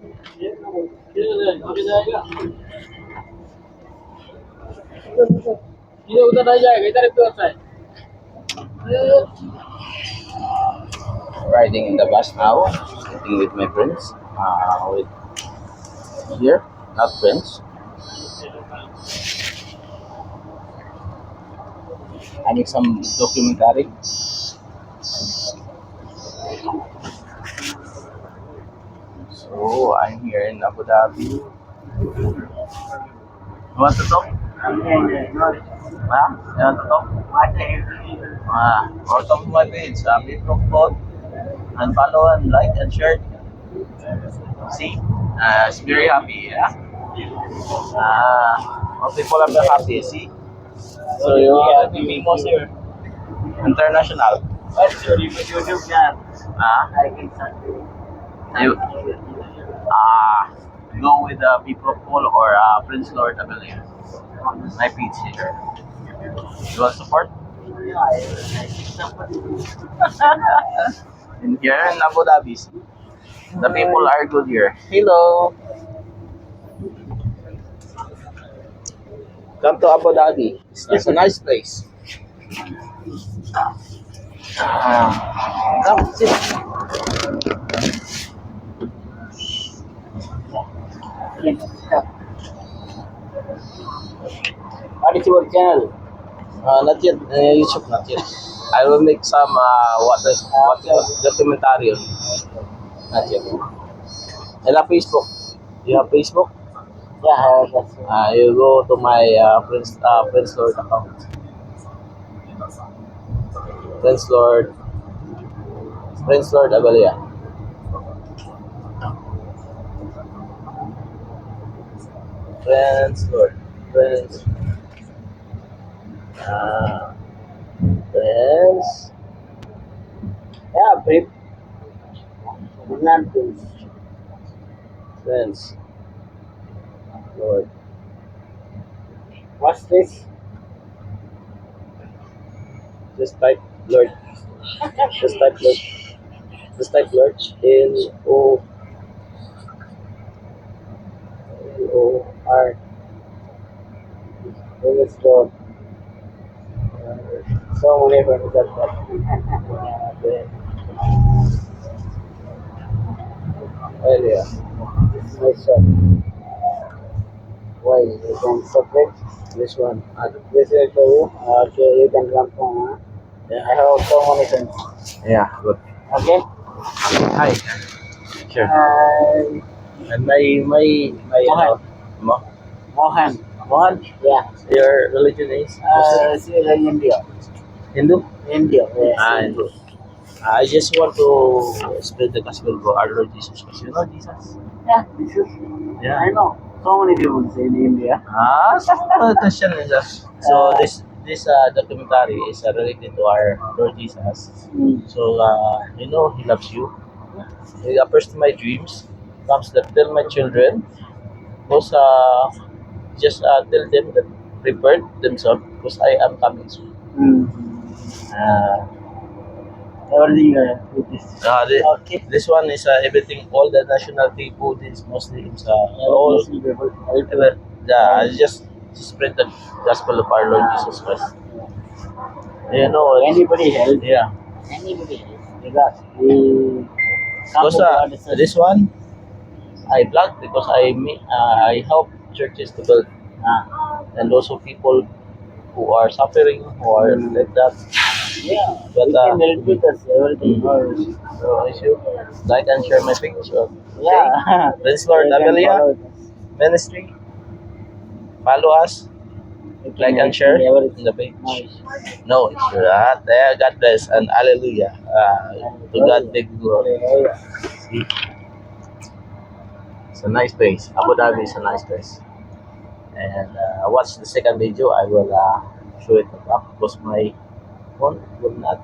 ये उधर नहीं जाएगा, इधर एक तो है। Riding in the bus now, sitting with my friends. With here, not friends. I need some documentary. So I'm here in Abu Dhabi. You want to talk? Huh? You want to talk? Welcome to my page. Please support and follow and like and share. See, it's very happy. Yeah. All people are very happy. See. So you are famous here, international. What's your YouTube channel? I can start. You go with people or Prince Lord Abelio. My page here. You want support? In here in Abu Dhabi, the people are good here. Hello. Come to Abu Dhabi. It's a nice place. Come, sit. What is your channel? Not yet. YouTube, not yet. I will make some what documentary. Not yet. And a Facebook. You have Facebook? Yeah, that's it. You go to my Prince Lord account. Prince Lord. Prince Lord Abelia. Prince Lord. Prince. Prince. Yeah, brief. Not Prince. Prince Lord. What's this? Just type Lord. Just type Lord. Just type Lord. Lord. Prince Lord. So many friends are there. Earlier. Nice shot. Why? You can separate this one. This is for you. Okay, you can come from. Yeah. I have so many friends. Yeah, good. Okay. Hi. Sure. Hi. And my Mo- Mohan. Mohan? Yeah. Your religion is? India. Hindu? India. Yes. Hindu. I just want to spread the gospel of our Lord Jesus Christ. You know Jesus? Yeah, Jesus. Yeah. I know. So many people in India. So Christian is us. So this documentary is related to our Lord Jesus. So he loves you. He appears to my dreams. Comes to tell my children. Because just tell them that prepare themselves because I am coming soon. Uh, Everything with this. Okay. This one is everything, all the nationality, Buddhists, Muslims, all Muslim people. Just spread the gospel of our Lord Jesus Christ. Anybody help? Yeah. Anybody help? Because we this one I blog because I help churches to build, and also people who are suffering, who are like that. Yeah, but we can help with us everything. So issue, like and share my page. Okay. Yeah, Prince Lord Abelia Ministry. Follow us, like and share in the page. No issue. There, God bless and hallelujah. To God be glory. See, it's a nice place. Abu Dhabi is a nice place. And watch the second video. I will show it up because my phone will not.